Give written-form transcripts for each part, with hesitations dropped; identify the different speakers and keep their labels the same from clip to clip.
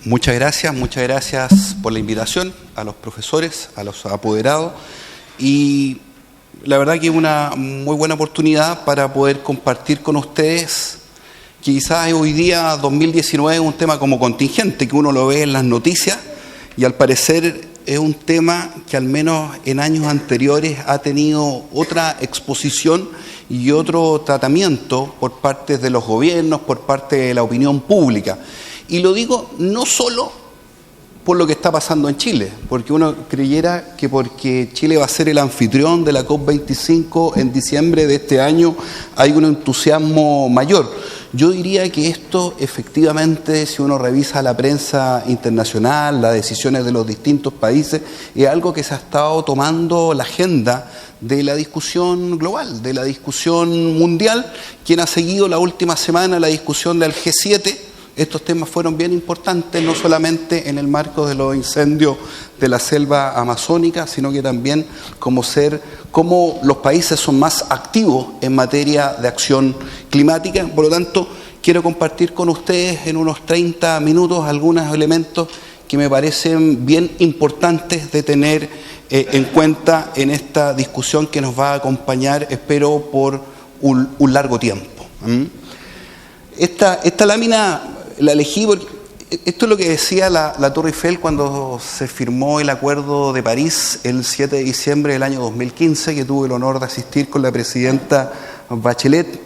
Speaker 1: Muchas gracias por la invitación a los profesores, a los apoderados, y la verdad que es una muy buena oportunidad para poder compartir con ustedes que quizás hoy día 2019 es un tema como contingente, que uno lo ve en las noticias y al parecer es un tema que al menos en años anteriores ha tenido otra exposición y otro tratamiento por parte de los gobiernos, por parte de la opinión pública. Y lo digo no solo por lo que está pasando en Chile, porque uno creyera que porque Chile va a ser el anfitrión de la COP25 en diciembre de este año hay un entusiasmo mayor. Yo diría que esto efectivamente, si uno revisa la prensa internacional, las decisiones de los distintos países, es algo que se ha estado tomando la agenda de la discusión global, de la discusión mundial. Quien ha seguido la última semana la discusión del G7, estos temas fueron bien importantes, no solamente en el marco de los incendios de la selva amazónica, sino que también cómo los países son más activos en materia de acción climática. Por lo tanto, quiero compartir con ustedes en unos 30 minutos algunos elementos que me parecen bien importantes de tener en cuenta en esta discusión que nos va a acompañar, espero, por un largo tiempo. Esta lámina la elegí porque esto es lo que decía la Torre Eiffel cuando se firmó el Acuerdo de París el 7 de diciembre del año 2015, que tuve el honor de asistir con la presidenta Bachelet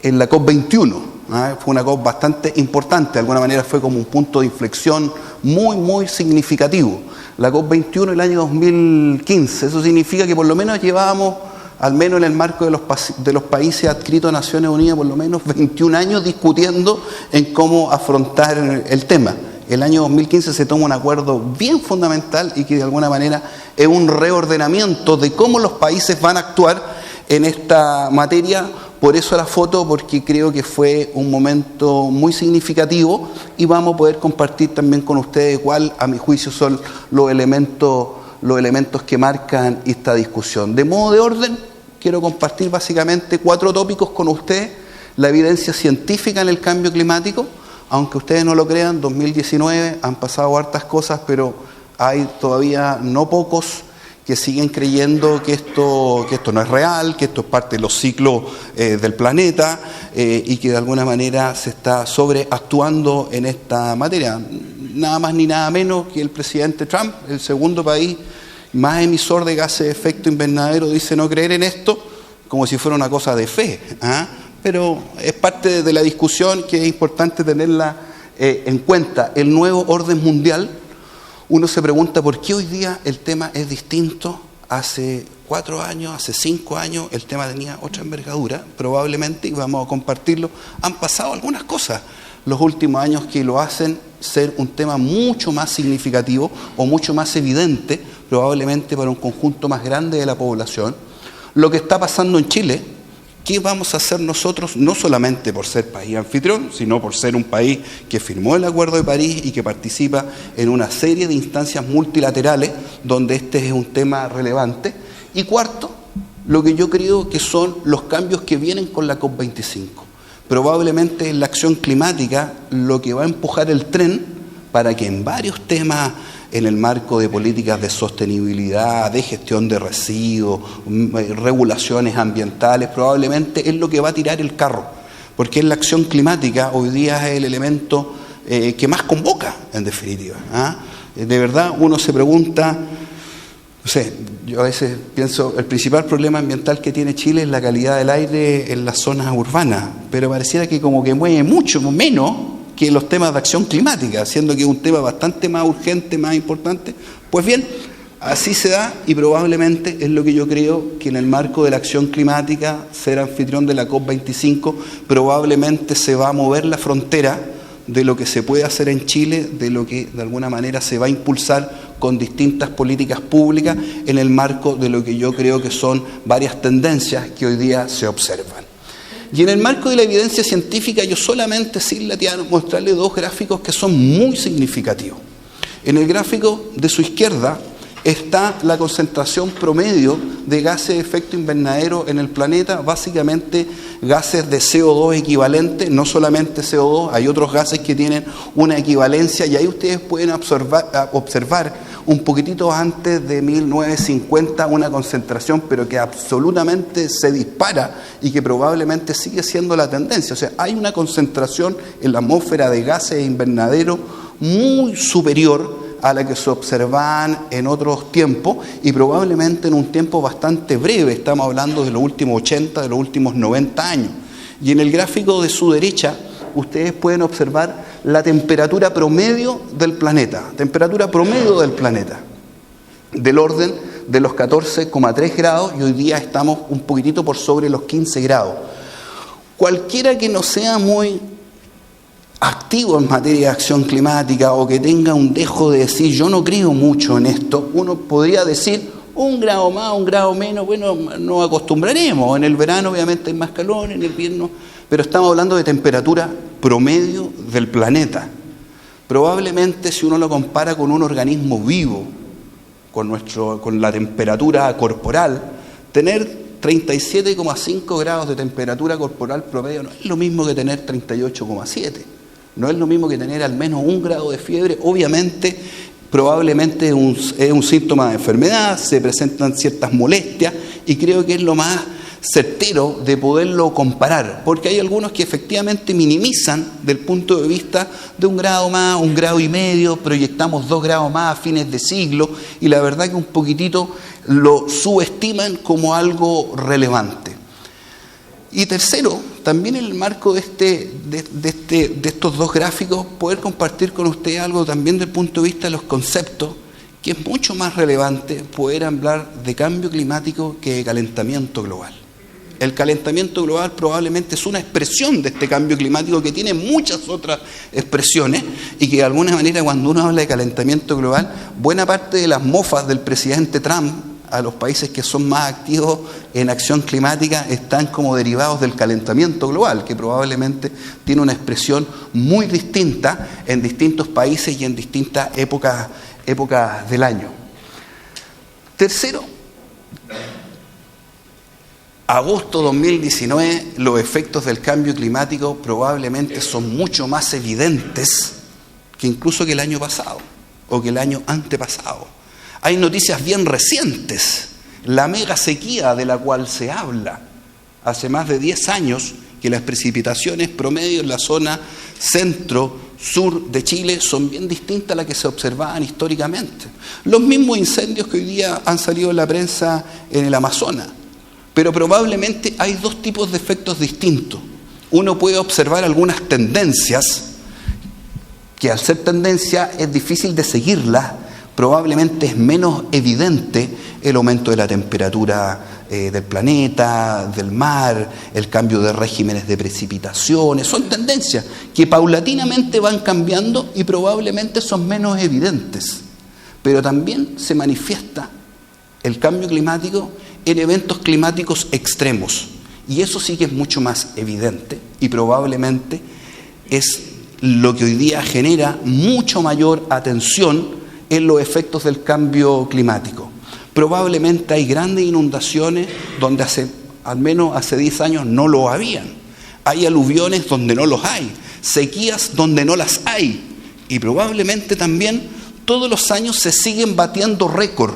Speaker 1: en la COP21. Fue una COP bastante importante, de alguna manera fue como un punto de inflexión muy significativo. La COP21 el año 2015, eso significa que por lo menos llevábamos, al menos en el marco de los países adscritos a Naciones Unidas, por lo menos 21 años discutiendo en cómo afrontar el tema. El año 2015 se toma un acuerdo bien fundamental y que de alguna manera es un reordenamiento de cómo los países van a actuar en esta materia. Por eso la foto, porque creo que fue un momento muy significativo y vamos a poder compartir también con ustedes cuál, a mi juicio, son los elementos que marcan esta discusión. De modo de orden, quiero compartir básicamente 4 tópicos con ustedes. La evidencia científica en el cambio climático, aunque ustedes no lo crean, 2019 han pasado hartas cosas, pero hay todavía no pocos que siguen creyendo que esto no es real, que esto es parte de los ciclos del planeta y que de alguna manera se está sobreactuando en esta materia. Nada más ni nada menos que el presidente Trump, el segundo país más emisor de gases de efecto invernadero, dice no creer en esto como si fuera una cosa de fe. Pero es parte de la discusión que es importante tenerla en cuenta. El nuevo orden mundial, uno se pregunta por qué hoy día el tema es distinto. Hace 4 años, hace 5 años, el tema tenía otra envergadura, probablemente, y vamos a compartirlo. Han pasado algunas cosas los últimos años que lo hacen ser un tema mucho más significativo o mucho más evidente, probablemente para un conjunto más grande de la población. Lo que está pasando en Chile, ¿qué vamos a hacer nosotros? No solamente por ser país anfitrión, sino por ser un país que firmó el Acuerdo de París y que participa en una serie de instancias multilaterales donde este es un tema relevante. Y cuarto, lo que yo creo que son los cambios que vienen con la COP25. Probablemente en la acción climática lo que va a empujar el tren para que en varios temas, en el marco de políticas de sostenibilidad, de gestión de residuos, regulaciones ambientales, probablemente es lo que va a tirar el carro, porque en la acción climática hoy día es el elemento que más convoca, en definitiva. De verdad uno se pregunta, no sé, yo a veces pienso, el principal problema ambiental que tiene Chile es la calidad del aire en las zonas urbanas, pero pareciera que como que mueve mucho menos que los temas de acción climática, siendo que es un tema bastante más urgente, más importante. Pues bien, así se da y probablemente es lo que yo creo que en el marco de la acción climática, ser anfitrión de la COP25, probablemente se va a mover la frontera de lo que se puede hacer en Chile, de lo que de alguna manera se va a impulsar con distintas políticas públicas en el marco de lo que yo creo que son varias tendencias que hoy día se observan. Y en el marco de la evidencia científica, yo solamente, sin latear, mostrarle 2 gráficos que son muy significativos. En el gráfico de su izquierda está la concentración promedio de gases de efecto invernadero en el planeta, básicamente gases de CO2 equivalente, no solamente CO2, hay otros gases que tienen una equivalencia, y ahí ustedes pueden observar un poquitito antes de 1950 una concentración, pero que absolutamente se dispara y que probablemente sigue siendo la tendencia. O sea, hay una concentración en la atmósfera de gases de invernadero muy superior a la que se observaban en otros tiempos, y probablemente en un tiempo bastante breve. Estamos hablando de los últimos 80, de los últimos 90 años. Y en el gráfico de su derecha ustedes pueden observar la temperatura promedio del planeta, del orden de los 14,3 grados, y hoy día estamos un poquitito por sobre los 15 grados. Cualquiera que no sea muy activo en materia de acción climática, o que tenga un dejo de decir yo no creo mucho en esto, uno podría decir 1 grado más, 1 grado menos, bueno, nos acostumbraremos. En el verano obviamente hay más calor, en el invierno, pero estamos hablando de temperatura promedio del planeta. Probablemente, si uno lo compara con un organismo vivo, con la temperatura corporal, tener 37,5 grados de temperatura corporal promedio no es lo mismo que tener 38,7. No es lo mismo que tener al menos 1 grado de fiebre. Obviamente, probablemente es un síntoma de enfermedad, se presentan ciertas molestias, y creo que es lo más certero de poderlo comparar, porque hay algunos que efectivamente minimizan del punto de vista de 1 grado más, 1 grado y medio, proyectamos 2 grados más a fines de siglo, y la verdad que un poquitito lo subestiman como algo relevante. Y tercero, también en el marco de estos dos gráficos, poder compartir con ustedes algo también del punto de vista de los conceptos, que es mucho más relevante poder hablar de cambio climático que de calentamiento global. El calentamiento global probablemente es una expresión de este cambio climático que tiene muchas otras expresiones, y que de alguna manera, cuando uno habla de calentamiento global, buena parte de las mofas del presidente Trump a los países que son más activos en acción climática están como derivados del calentamiento global, que probablemente tiene una expresión muy distinta en distintos países y en distintas épocas del año. Tercero, agosto 2019, los efectos del cambio climático probablemente son mucho más evidentes que incluso que el año pasado o que el año antepasado. Hay noticias bien recientes, la mega sequía de la cual se habla hace más de 10 años, que las precipitaciones promedio en la zona centro-sur de Chile son bien distintas a las que se observaban históricamente. Los mismos incendios que hoy día han salido en la prensa en el Amazonas, pero probablemente hay dos tipos de efectos distintos. Uno puede observar algunas tendencias, que al ser tendencia es difícil de seguirlas. Probablemente es menos evidente el aumento de la temperatura del planeta, del mar, el cambio de regímenes de precipitaciones. Son tendencias que paulatinamente van cambiando y probablemente son menos evidentes. Pero también se manifiesta el cambio climático en eventos climáticos extremos. Y eso sí que es mucho más evidente, y probablemente es lo que hoy día genera mucho mayor atención en los efectos del cambio climático. Probablemente hay grandes inundaciones donde al menos hace 10 años no lo habían. Hay aluviones donde no los hay, sequías donde no las hay, y probablemente también todos los años se siguen batiendo récord.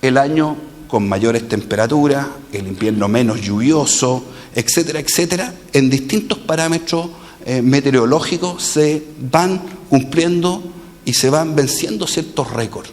Speaker 1: El año con mayores temperaturas, el invierno menos lluvioso, etcétera, etcétera. En distintos parámetros meteorológicos se van cumpliendo y se van venciendo ciertos récords.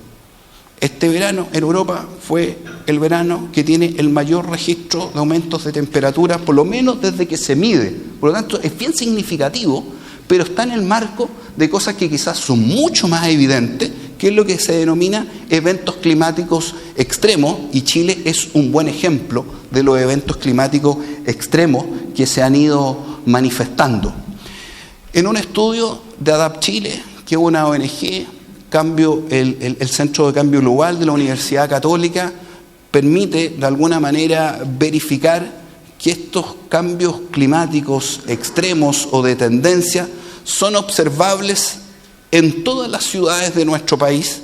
Speaker 1: Este verano en Europa fue el verano que tiene el mayor registro de aumentos de temperatura, por lo menos desde que se mide. Por lo tanto, es bien significativo, pero está en el marco de cosas que quizás son mucho más evidentes, que es lo que se denomina eventos climáticos extremos, y Chile es un buen ejemplo de los eventos climáticos extremos que se han ido manifestando. En un estudio de ADAPT Chile, que es una ONG, el Centro de Cambio Global de la Universidad Católica, permite de alguna manera verificar que estos cambios climáticos extremos o de tendencia son observables en todas las ciudades de nuestro país,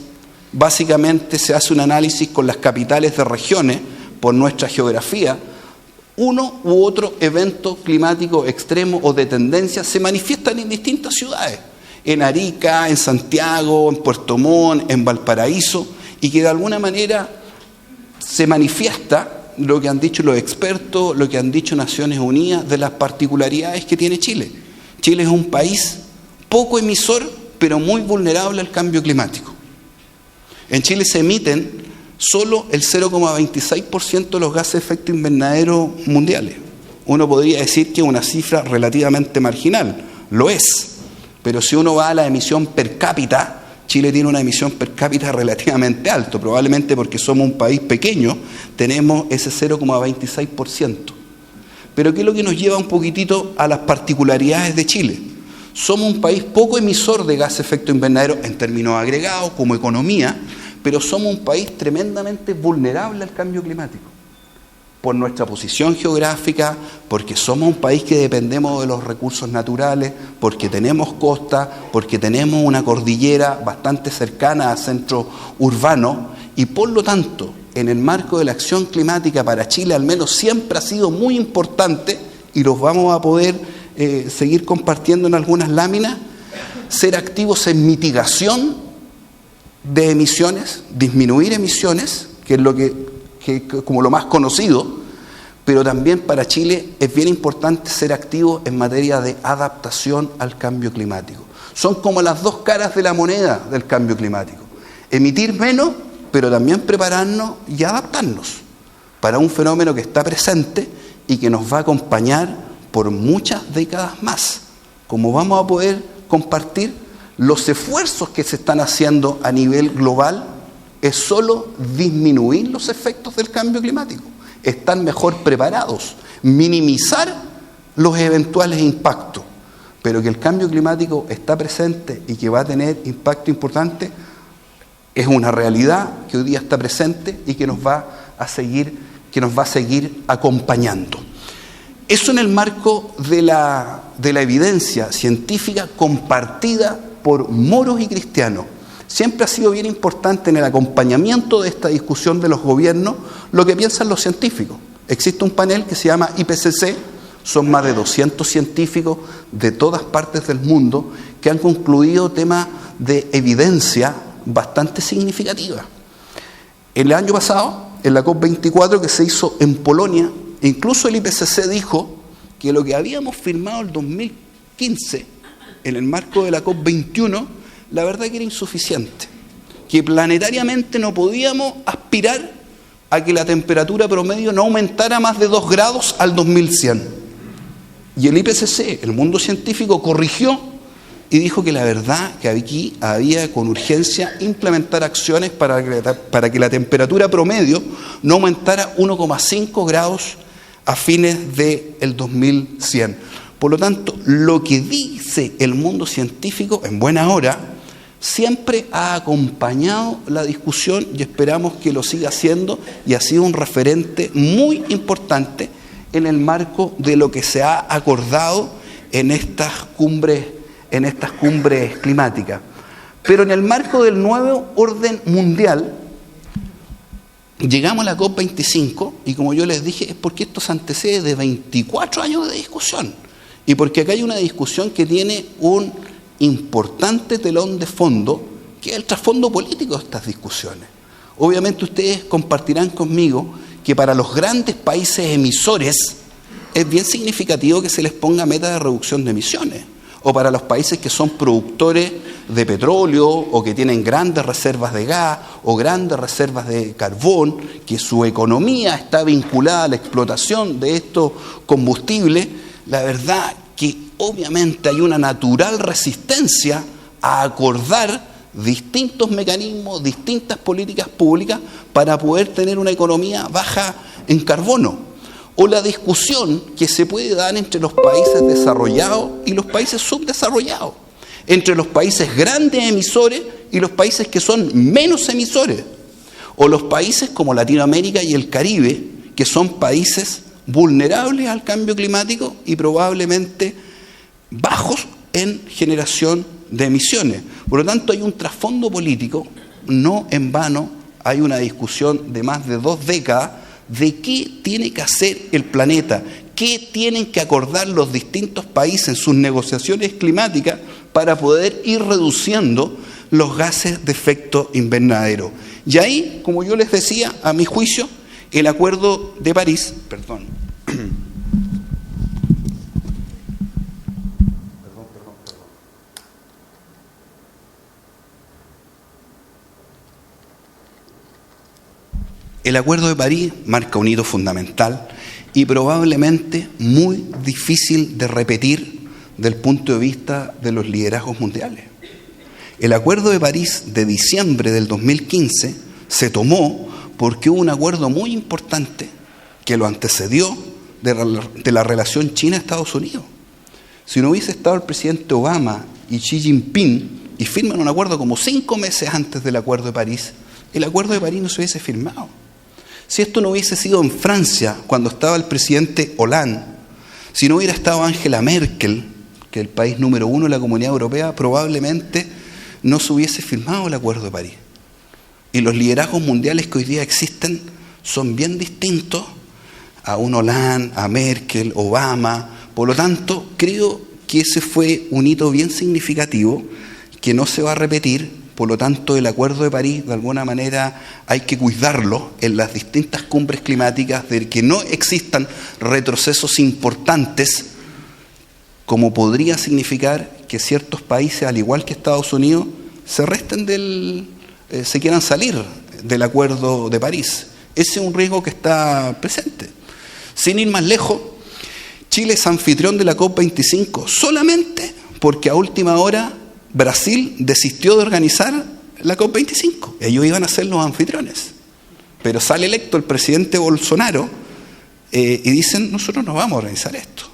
Speaker 1: básicamente se hace un análisis con las capitales de regiones por nuestra geografía. Uno u otro evento climático extremo o de tendencia se manifiestan en distintas ciudades, en Arica, en Santiago, en Puerto Montt, en Valparaíso, y que de alguna manera se manifiesta lo que han dicho los expertos, lo que han dicho Naciones Unidas, de las particularidades que tiene Chile. Chile es un país poco emisor, pero muy vulnerable al cambio climático. En Chile se emiten solo el 0,26% de los gases de efecto invernadero mundiales. Uno podría decir que es una cifra relativamente marginal, lo es, pero si uno va a la emisión per cápita, Chile tiene una emisión per cápita relativamente alta, probablemente porque somos un país pequeño, tenemos ese 0,26%. Pero ¿qué es lo que nos lleva un poquitito a las particularidades de Chile? Somos un país poco emisor de gases de efecto invernadero en términos agregados, como economía, pero somos un país tremendamente vulnerable al cambio climático. Por nuestra posición geográfica, porque somos un país que dependemos de los recursos naturales, porque tenemos costa, porque tenemos una cordillera bastante cercana al centro urbano, y por lo tanto, en el marco de la acción climática para Chile al menos siempre ha sido muy importante, y los vamos a poder seguir compartiendo en algunas láminas, ser activos en mitigación de emisiones, disminuir emisiones, que es lo que como lo más conocido, pero también para Chile es bien importante ser activo en materia de adaptación al cambio climático. Son como las dos caras de la moneda del cambio climático. Emitir menos, pero también prepararnos y adaptarnos para un fenómeno que está presente y que nos va a acompañar por muchas décadas más. Como vamos a poder compartir, los esfuerzos que se están haciendo a nivel global es solo disminuir los efectos del cambio climático, estar mejor preparados, minimizar los eventuales impactos, pero que el cambio climático está presente y que va a tener impacto importante, es una realidad que hoy día está presente y que nos va a seguir acompañando. Eso en el marco de la evidencia científica compartida por moros y cristianos. Siempre ha sido bien importante en el acompañamiento de esta discusión de los gobiernos lo que piensan los científicos. Existe un panel que se llama IPCC, son más de 200 científicos de todas partes del mundo que han concluido temas de evidencia bastante significativa. El año pasado, en la COP24 que se hizo en Polonia, incluso el IPCC dijo que lo que habíamos firmado en 2015 en el marco de la COP21, la verdad que era insuficiente, que planetariamente no podíamos aspirar a que la temperatura promedio no aumentara más de 2 grados al 2100. Y el IPCC, el mundo científico, corrigió y dijo que la verdad que aquí había con urgencia implementar acciones para que la temperatura promedio no aumentara 1,5 grados a fines del 2100. Por lo tanto, lo que dice el mundo científico, en buena hora, siempre ha acompañado la discusión y esperamos que lo siga haciendo, y ha sido un referente muy importante en el marco de lo que se ha acordado en estas cumbres climáticas. Pero en el marco del nuevo orden mundial, llegamos a la COP25 y, como yo les dije, es porque esto se antecede de 24 años de discusión y porque acá hay una discusión que tiene un importante telón de fondo, que es el trasfondo político de estas discusiones. Obviamente ustedes compartirán conmigo que para los grandes países emisores es bien significativo que se les ponga meta de reducción de emisiones, o para los países que son productores de petróleo o que tienen grandes reservas de gas o grandes reservas de carbón, que su economía está vinculada a la explotación de estos combustibles. La verdad que obviamente hay una natural resistencia a acordar distintos mecanismos, distintas políticas públicas para poder tener una economía baja en carbono. O la discusión que se puede dar entre los países desarrollados y los países subdesarrollados, entre los países grandes emisores y los países que son menos emisores, o los países como Latinoamérica y el Caribe, que son países vulnerables al cambio climático y probablemente bajos en generación de emisiones. Por lo tanto, hay un trasfondo político no en vano hay una discusión de más de 2 décadas de qué tiene que hacer el planeta, qué tienen que acordar los distintos países en sus negociaciones climáticas para poder ir reduciendo los gases de efecto invernadero. Y ahí, como yo les decía, a mi juicio, el Acuerdo de París, El Acuerdo de París marca un hito fundamental y probablemente muy difícil de repetir del punto de vista de los liderazgos mundiales. El Acuerdo de París de diciembre del 2015 se tomó porque hubo un acuerdo muy importante que lo antecedió de la relación China-Estados Unidos. Si no hubiese estado el presidente Obama y Xi Jinping y firman un acuerdo como 5 meses antes del Acuerdo de París, el Acuerdo de París no se hubiese firmado. Si esto no hubiese sido en Francia, cuando estaba el presidente Hollande, si no hubiera estado Angela Merkel, que es el país número 1 de la Comunidad Europea, probablemente no se hubiese firmado el Acuerdo de París. Y los liderazgos mundiales que hoy día existen son bien distintos a un Hollande, a Merkel, Obama. Por lo tanto, creo que ese fue un hito bien significativo que no se va a repetir. Por lo tanto, el Acuerdo de París, de alguna manera, hay que cuidarlo en las distintas cumbres climáticas, de que no existan retrocesos importantes, como podría significar que ciertos países, al igual que Estados Unidos, se quieran salir del Acuerdo de París. Ese es un riesgo que está presente. Sin ir más lejos, Chile es anfitrión de la COP25 solamente porque a última hora Brasil desistió de organizar la COP25. Ellos iban a ser los anfitriones. Pero sale electo el presidente Bolsonaro y dicen, nosotros no vamos a organizar esto.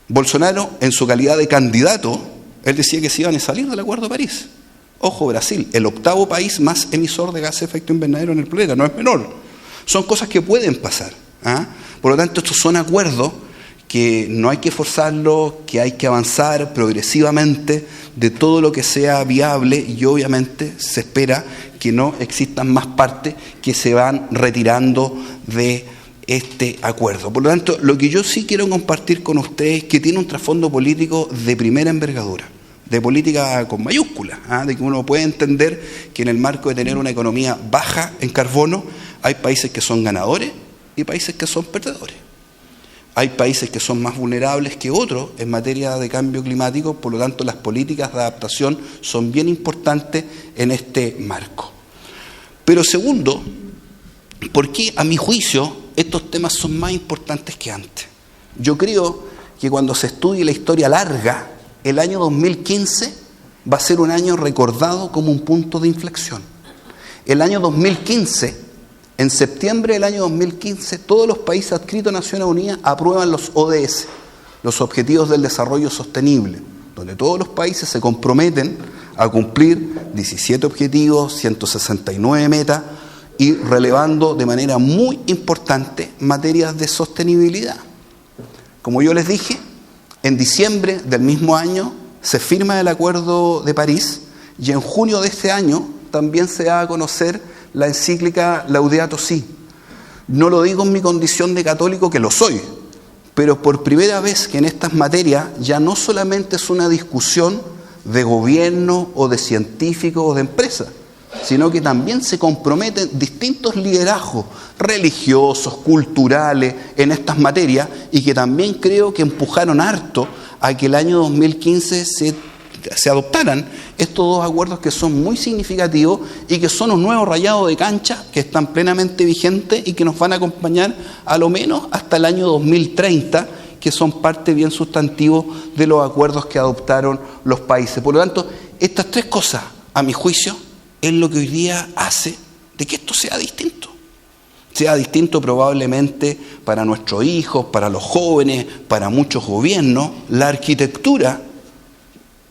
Speaker 1: Bolsonaro, en su calidad de candidato, él decía que se iban a salir del Acuerdo de París. Ojo, Brasil, el 8º país más emisor de gases de efecto invernadero en el planeta, no es menor. Son cosas que pueden pasar. Por lo tanto, estos son acuerdos que no hay que forzarlos, que hay que avanzar progresivamente de todo lo que sea viable, y obviamente se espera que no existan más partes que se van retirando de este acuerdo. Por lo tanto, lo que yo sí quiero compartir con ustedes es que tiene un trasfondo político de primera envergadura, de política con mayúsculas, de que uno puede entender que en el marco de tener una economía baja en carbono, hay países que son ganadores y países que son perdedores. Hay países que son más vulnerables que otros en materia de cambio climático, por lo tanto las políticas de adaptación son bien importantes en este marco. Pero segundo, porque a mi juicio estos temas son más importantes que antes. Yo creo que cuando se estudie la historia larga, el año 2015 va a ser un año recordado como un punto de inflexión. El año 2015, en septiembre del año 2015, todos los países adscritos a Naciones Unidas aprueban los ODS, los Objetivos del Desarrollo Sostenible, donde todos los países se comprometen a cumplir 17 objetivos, 169 metas y relevando de manera muy importante materias de sostenibilidad. Como yo les dije, en diciembre del mismo año se firma el Acuerdo de París y en junio de este año también se da a conocer la encíclica Laudato Si. No lo digo en mi condición de católico, que lo soy, pero por primera vez que en estas materias ya no solamente es una discusión de gobierno o de científicos o de empresas, sino que también se comprometen distintos liderazgos religiosos, culturales en estas materias, y que también creo que empujaron harto a que el año 2015 se adoptaran estos 2 acuerdos que son muy significativos y que son un nuevo rayado de cancha que están plenamente vigentes y que nos van a acompañar a lo menos hasta el año 2030, que son parte bien sustantivo de los acuerdos que adoptaron los países. Por lo tanto, estas 3 cosas, a mi juicio, es lo que hoy día hace de que esto sea distinto. Sea distinto probablemente para nuestros hijos, para los jóvenes, para muchos gobiernos. La arquitectura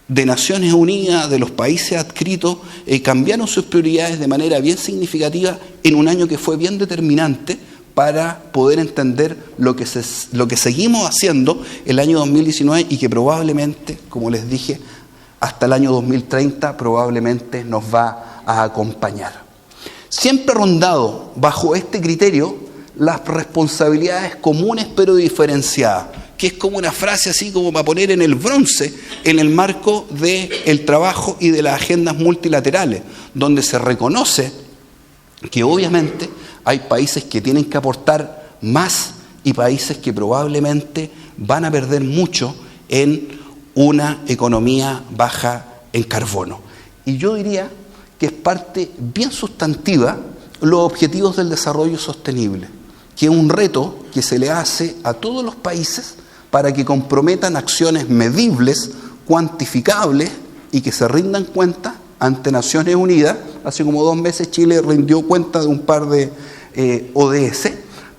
Speaker 1: de Naciones Unidas, de los países adscritos, cambiaron sus prioridades de manera bien significativa en un año que fue bien determinante para poder entender lo que seguimos haciendo el año 2019 y que probablemente, como les dije, hasta el año 2030 probablemente nos va a acompañar. Siempre rondado bajo este criterio las responsabilidades comunes pero diferenciadas, que es como una frase así como para poner en el bronce en el marco del trabajo y de las agendas multilaterales, donde se reconoce que obviamente hay países que tienen que aportar más y países que probablemente van a perder mucho en una economía baja en carbono. Y yo diría que es parte bien sustantiva los objetivos del desarrollo sostenible, que es un reto que se le hace a todos los países para que comprometan acciones medibles, cuantificables y que se rindan cuenta ante Naciones Unidas. Hace como 2 meses Chile rindió cuenta de un par de ODS,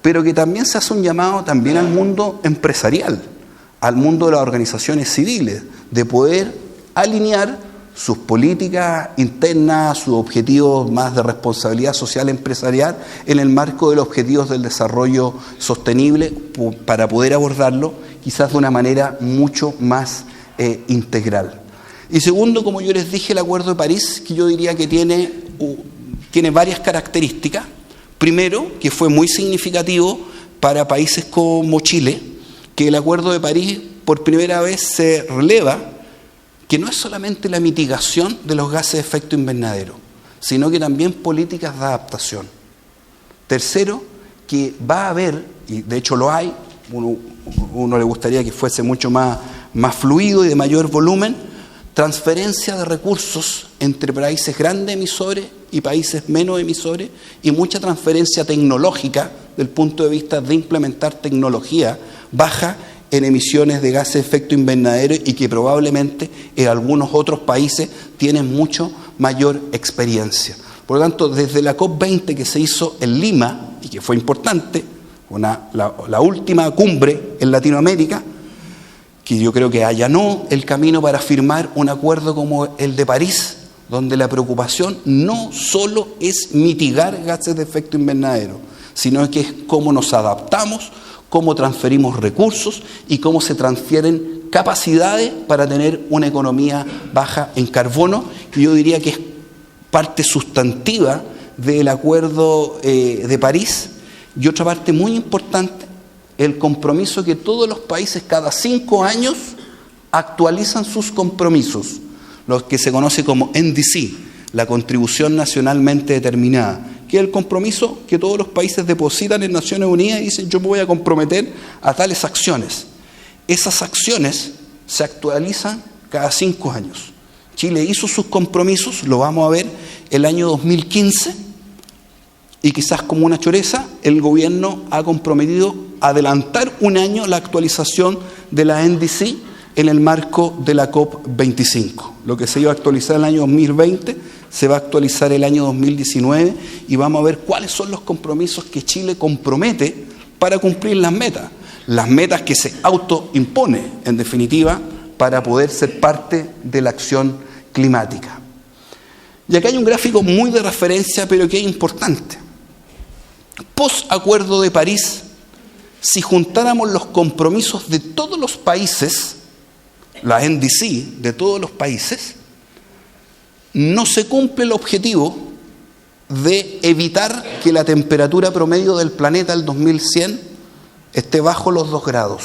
Speaker 1: pero que también se hace un llamado también al mundo empresarial, al mundo de las organizaciones civiles, de poder alinear sus políticas internas, sus objetivos más de responsabilidad social empresarial en el marco de los objetivos del desarrollo sostenible para poder abordarlo quizás de una manera mucho más integral. Y segundo, como yo les dije, el Acuerdo de París, que yo diría que tiene varias características. Primero, que fue muy significativo para países como Chile, que el Acuerdo de París por primera vez se releva que no es solamente la mitigación de los gases de efecto invernadero, sino que también políticas de adaptación. Tercero, que va a haber, y de hecho lo hay, uno le gustaría que fuese mucho más fluido y de mayor volumen, transferencia de recursos entre países grandes emisores y países menos emisores, y mucha transferencia tecnológica del punto de vista de implementar tecnología baja en emisiones de gases de efecto invernadero y que probablemente en algunos otros países tienen mucho mayor experiencia. Por lo tanto, desde la COP20 que se hizo en Lima, y que fue importante, la última cumbre en Latinoamérica, que yo creo que allanó el camino para firmar un acuerdo como el de París, donde la preocupación no solo es mitigar gases de efecto invernadero, sino que es cómo nos adaptamos, cómo transferimos recursos y cómo se transfieren capacidades para tener una economía baja en carbono, que yo diría que es parte sustantiva del Acuerdo de París. Y otra parte muy importante, el compromiso que todos los países cada 5 años actualizan sus compromisos, lo que se conoce como NDC, la contribución nacionalmente determinada, que es el compromiso que todos los países depositan en Naciones Unidas y dicen: yo me voy a comprometer a tales acciones. Esas acciones se actualizan cada 5 años. Chile hizo sus compromisos, lo vamos a ver el año 2015, y quizás como una choreza, el gobierno ha comprometido adelantar un año la actualización de la NDC en el marco de la COP25. Lo que se iba a actualizar el año 2020 se va a actualizar el año 2019 y vamos a ver cuáles son los compromisos que Chile compromete para cumplir las metas que se autoimpone, en definitiva, para poder ser parte de la acción climática. Y acá hay un gráfico muy de referencia, pero que es importante. Post-Acuerdo de París, si juntáramos los compromisos de todos los países, la NDC de todos los países, no se cumple el objetivo de evitar que la temperatura promedio del planeta al 2100 esté bajo los 2 grados.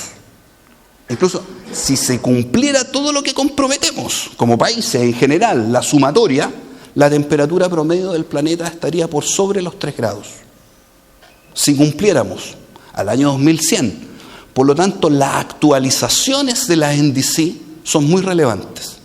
Speaker 1: Incluso si se cumpliera todo lo que comprometemos como países en general, la sumatoria, la temperatura promedio del planeta estaría por sobre los 3 grados. Si cumpliéramos al año 2100. Por lo tanto, las actualizaciones de la NDC son muy relevantes.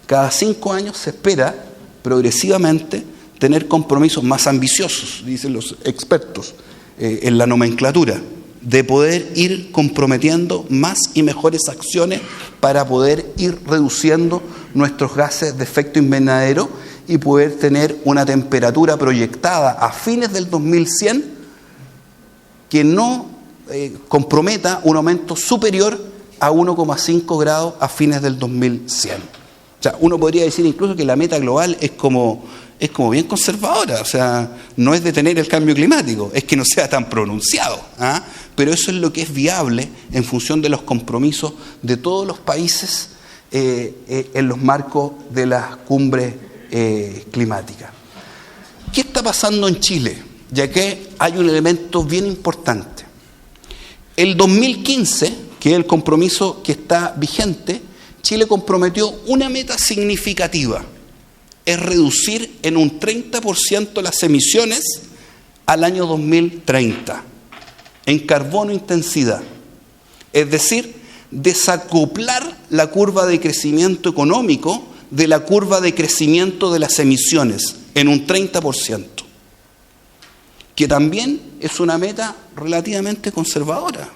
Speaker 1: Cada 5 años se espera progresivamente tener compromisos más ambiciosos, dicen los expertos en la nomenclatura, de poder ir comprometiendo más y mejores acciones para poder ir reduciendo nuestros gases de efecto invernadero y poder tener una temperatura proyectada a fines del 2100 que no comprometa un aumento superior a 1,5 grados a fines del 2100. O sea, uno podría decir incluso que la meta global es como bien conservadora, o sea, no es detener el cambio climático, es que no sea tan pronunciado, ¿ah? Pero eso es lo que es viable en función de los compromisos de todos los países en los marcos de las cumbres climáticas. ¿Qué está pasando en Chile? Ya que hay un elemento bien importante. El 2015, que es el compromiso que está vigente, Chile comprometió una meta significativa, es reducir en un 30% las emisiones al año 2030, en carbono intensidad. Es decir, desacoplar la curva de crecimiento económico de la curva de crecimiento de las emisiones en un 30%, que también es una meta relativamente conservadora.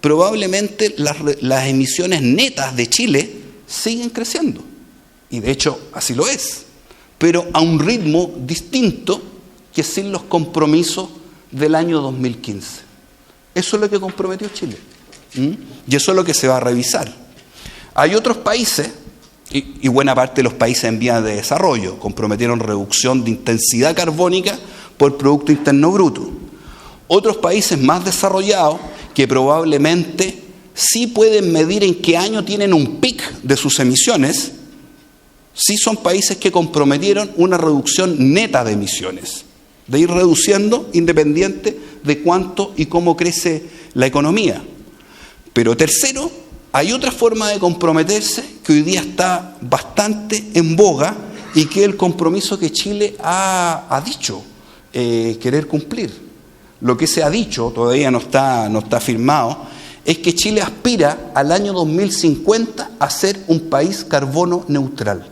Speaker 1: Probablemente las emisiones netas de Chile siguen creciendo, y de hecho así lo es, pero a un ritmo distinto que sin los compromisos del año 2015. Eso es lo que comprometió Chile, y eso es lo que se va a revisar. Hay otros países, y buena parte de los países en vías de desarrollo, comprometieron reducción de intensidad carbónica por Producto Interno Bruto. Otros países más desarrollados, que probablemente sí pueden medir en qué año tienen un pic de sus emisiones, sí son países que comprometieron una reducción neta de emisiones, de ir reduciendo independiente de cuánto y cómo crece la economía. Pero tercero, hay otra forma de comprometerse que hoy día está bastante en boga y que es el compromiso que Chile ha dicho querer cumplir. Lo que se ha dicho, todavía no está firmado, es que Chile aspira al año 2050 a ser un país carbono neutral.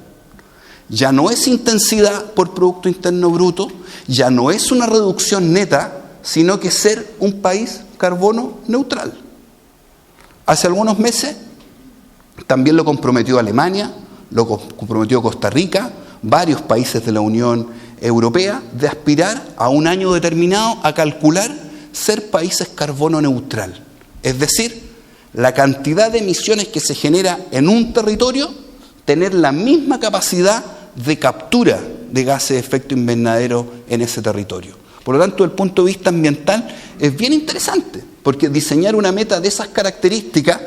Speaker 1: Ya no es intensidad por Producto Interno Bruto, ya no es una reducción neta, sino que ser un país carbono neutral. Hace algunos meses también lo comprometió Alemania, lo comprometió Costa Rica, varios países de la Unión Europea, de aspirar a un año determinado a calcular ser países carbono neutral. Es decir, la cantidad de emisiones que se genera en un territorio, tener la misma capacidad de captura de gases de efecto invernadero en ese territorio. Por lo tanto, desde el punto de vista ambiental es bien interesante, porque diseñar una meta de esas características,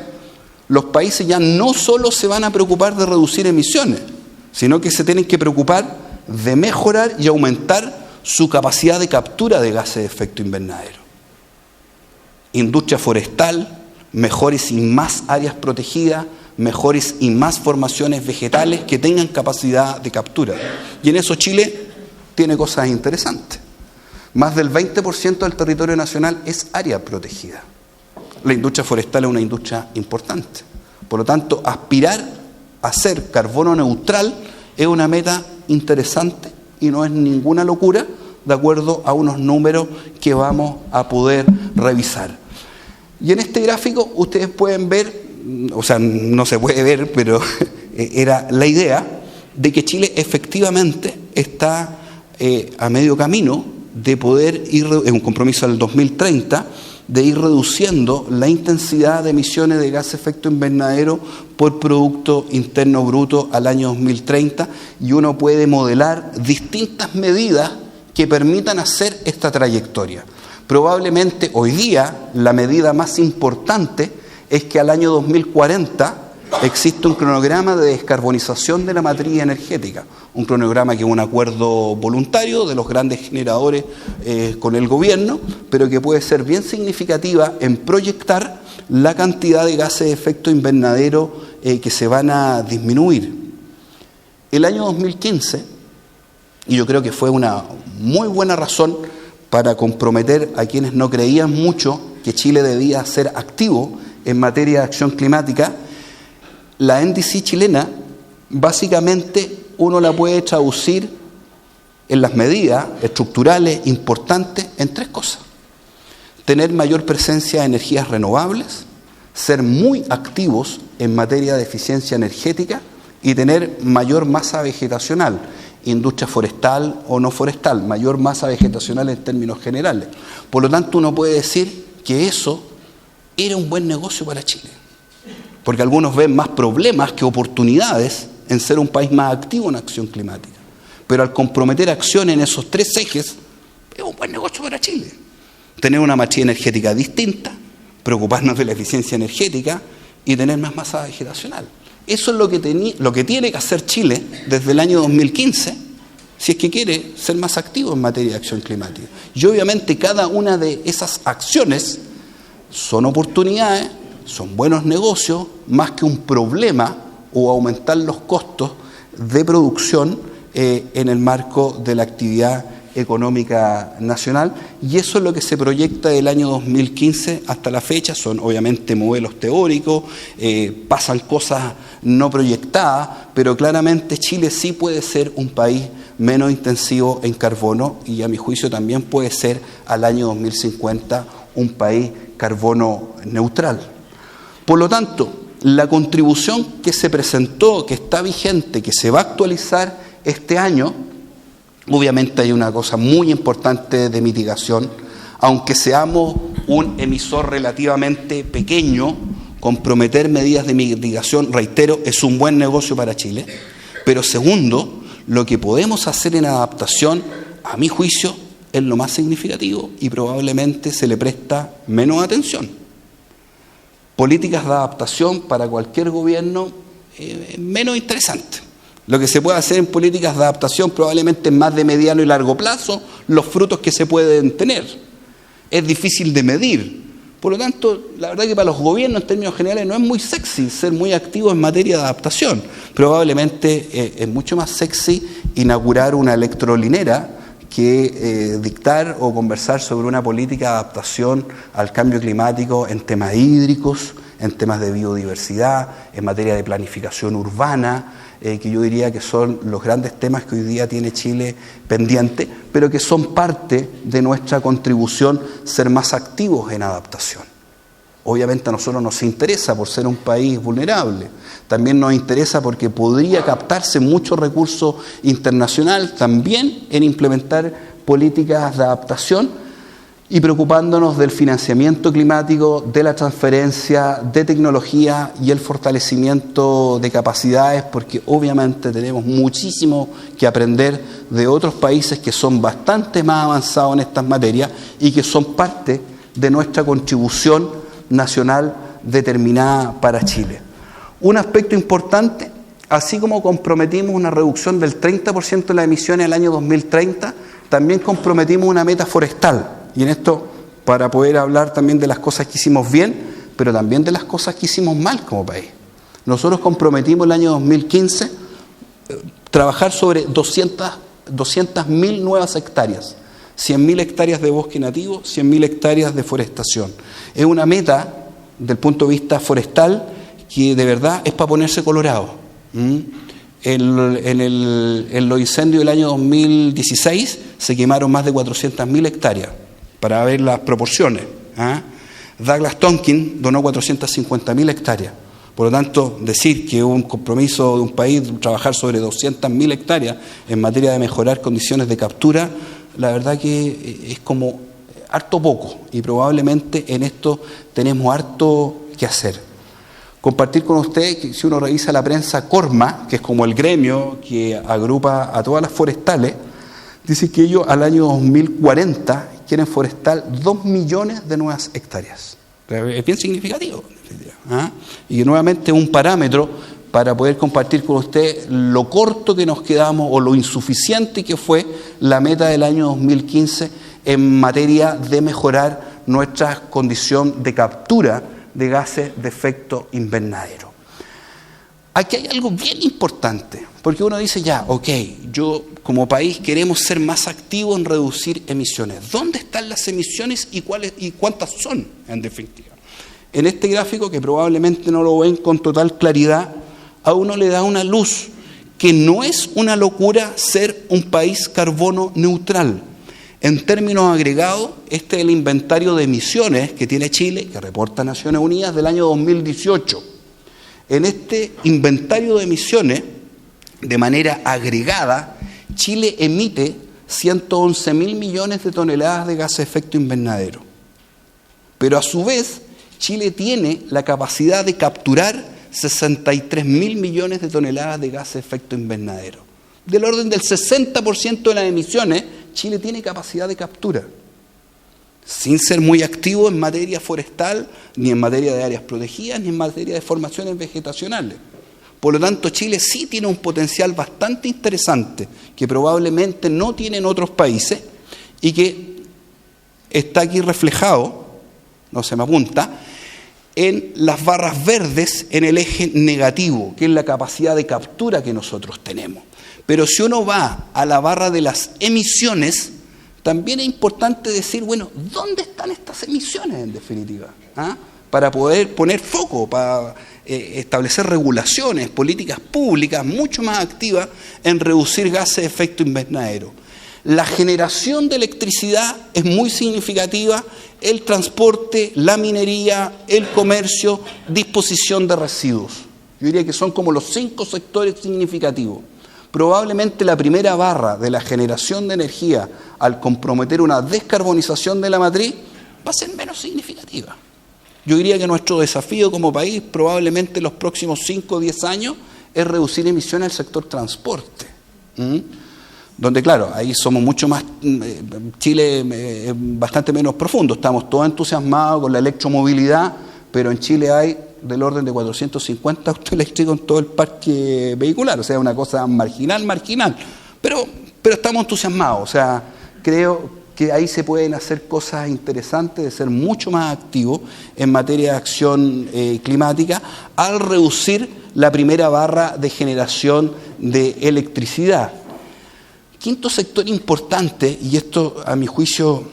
Speaker 1: los países ya no solo se van a preocupar de reducir emisiones, sino que se tienen que preocupar de mejorar y aumentar su capacidad de captura de gases de efecto invernadero. Industria forestal, mejores y más áreas protegidas, mejores y más formaciones vegetales que tengan capacidad de captura. Y en eso Chile tiene cosas interesantes. Más del 20% del territorio nacional es área protegida. La industria forestal es una industria importante. Por lo tanto, aspirar a ser carbono neutral es una meta interesante y no es ninguna locura, de acuerdo a unos números que vamos a poder revisar. Y en este gráfico ustedes pueden ver, o sea, no se puede ver, pero era la idea de que Chile efectivamente está a medio camino de poder ir, en un compromiso al 2030, de ir reduciendo la intensidad de emisiones de gas de efecto invernadero por Producto Interno Bruto al año 2030, y uno puede modelar distintas medidas que permitan hacer esta trayectoria. Probablemente hoy día la medida más importante es que al año 2040 existe un cronograma de descarbonización de la matriz energética, un cronograma que es un acuerdo voluntario de los grandes generadores con el gobierno, pero que puede ser bien significativa en proyectar la cantidad de gases de efecto invernadero que se van a disminuir. El año 2015, y yo creo que fue una muy buena razón para comprometer a quienes no creían mucho que Chile debía ser activo en materia de acción climática, la NDC chilena, básicamente uno la puede traducir en las medidas estructurales importantes en tres cosas: tener mayor presencia de energías renovables, ser muy activos en materia de eficiencia energética y tener mayor masa vegetacional, industria forestal o no forestal, mayor masa vegetacional en términos generales. Por lo tanto, uno puede decir que eso era un buen negocio para Chile, porque algunos ven más problemas que oportunidades en ser un país más activo en acción climática. Pero al comprometer acción en esos tres ejes, es un buen negocio para Chile. Tener una matriz energética distinta, preocuparnos de la eficiencia energética y tener más masa vegetacional. Eso es lo que tiene que hacer Chile desde el año 2015, si es que quiere ser más activo en materia de acción climática. Y obviamente cada una de esas acciones son oportunidades, son buenos negocios, más que un problema o aumentar los costos de producción en el marco de la actividad económica nacional, y eso es lo que se proyecta del año 2015 hasta la fecha. Son obviamente modelos teóricos, pasan cosas no proyectadas, pero claramente Chile sí puede ser un país menos intensivo en carbono, y a mi juicio también puede ser al año 2050 un país carbono neutral. Por lo tanto, la contribución que se presentó, que está vigente, que se va a actualizar este año, obviamente hay una cosa muy importante de mitigación. Aunque seamos un emisor relativamente pequeño, comprometer medidas de mitigación, reitero, es un buen negocio para Chile. Pero segundo, lo que podemos hacer en adaptación, a mi juicio, es lo más significativo y probablemente se le presta menos atención. Políticas de adaptación para cualquier gobierno menos interesante. Lo que se puede hacer en políticas de adaptación probablemente es más de mediano y largo plazo, los frutos que se pueden tener. Es difícil de medir. Por lo tanto, la verdad que para los gobiernos en términos generales no es muy sexy ser muy activos en materia de adaptación. Probablemente es mucho más sexy inaugurar una electrolinera que dictar o conversar sobre una política de adaptación al cambio climático en temas hídricos, en temas de biodiversidad, en materia de planificación urbana, que yo diría que son los grandes temas que hoy día tiene Chile pendiente, pero que son parte de nuestra contribución ser más activos en adaptación. Obviamente a nosotros nos interesa por ser un país vulnerable, también nos interesa porque podría captarse mucho recurso internacional también en implementar políticas de adaptación, y preocupándonos del financiamiento climático, de la transferencia de tecnología y el fortalecimiento de capacidades, porque obviamente tenemos muchísimo que aprender de otros países que son bastante más avanzados en estas materias y que son parte de nuestra contribución nacional determinada para Chile. Un aspecto importante, así como comprometimos una reducción del 30% de las emisiones al año 2030, también comprometimos una meta forestal. Y en esto, para poder hablar también de las cosas que hicimos bien, pero también de las cosas que hicimos mal como país. Nosotros comprometimos el año 2015 trabajar sobre 200.000 nuevas hectáreas, 100.000 hectáreas de bosque nativo, 100.000 hectáreas de forestación. Es una meta, del punto de vista forestal, que de verdad es para ponerse colorado. En los incendios del año 2016 se quemaron más de 400.000 hectáreas. Para ver las proporciones. Douglas Tonkin donó 450.000 hectáreas. Por lo tanto, decir que un compromiso de un país trabajar sobre 200.000 hectáreas en materia de mejorar condiciones de captura, la verdad que es como harto poco, y probablemente en esto tenemos harto que hacer. Compartir con ustedes que si uno revisa la prensa, Corma, que es como el gremio que agrupa a todas las forestales, dice que ellos al año 2040 quieren forestar 2 millones de nuevas hectáreas. Es bien significativo. Y nuevamente un parámetro para poder compartir con usted lo corto que nos quedamos o lo insuficiente que fue la meta del año 2015 en materia de mejorar nuestra condición de captura de gases de efecto invernadero. Aquí hay algo bien importante, porque uno dice ya, ok, yo como país queremos ser más activos en reducir emisiones. ¿Dónde están las emisiones y cuántas son, en definitiva? En este gráfico, que probablemente no lo ven con total claridad, a uno le da una luz que no es una locura ser un país carbono neutral. En términos agregados, este es el inventario de emisiones que tiene Chile, que reporta Naciones Unidas del año 2018. En este inventario de emisiones, de manera agregada, Chile emite 111.000 millones de toneladas de gases de efecto invernadero. Pero a su vez, Chile tiene la capacidad de capturar 63.000 millones de toneladas de gases de efecto invernadero. Del orden del 60% de las emisiones, Chile tiene capacidad de captura, sin ser muy activo en materia forestal, ni en materia de áreas protegidas, ni en materia de formaciones vegetacionales. Por lo tanto, Chile sí tiene un potencial bastante interesante que probablemente no tienen otros países y que está aquí reflejado, no se me apunta, en las barras verdes en el eje negativo, que es la capacidad de captura que nosotros tenemos. Pero si uno va a la barra de las emisiones, también es importante decir, bueno, ¿dónde están estas emisiones en definitiva? Para poder poner foco, para establecer regulaciones, políticas públicas mucho más activas en reducir gases de efecto invernadero. La generación de electricidad es muy significativa, el transporte, la minería, el comercio, disposición de residuos. Yo diría que son como los 5 sectores significativos. Probablemente la primera barra de la generación de energía al comprometer una descarbonización de la matriz va a ser menos significativa. Yo diría que nuestro desafío como país probablemente en los próximos 5 o 10 años es reducir emisiones del sector transporte. Donde claro, ahí somos mucho más, Chile es bastante menos profundo, estamos todos entusiasmados con la electromovilidad, pero en Chile hay del orden de 450 autos eléctricos en todo el parque vehicular, o sea, una cosa marginal, pero estamos entusiasmados, o sea, creo que ahí se pueden hacer cosas interesantes, de ser mucho más activos en materia de acción climática, al reducir la primera barra de generación de electricidad. Quinto sector importante, y esto a mi juicio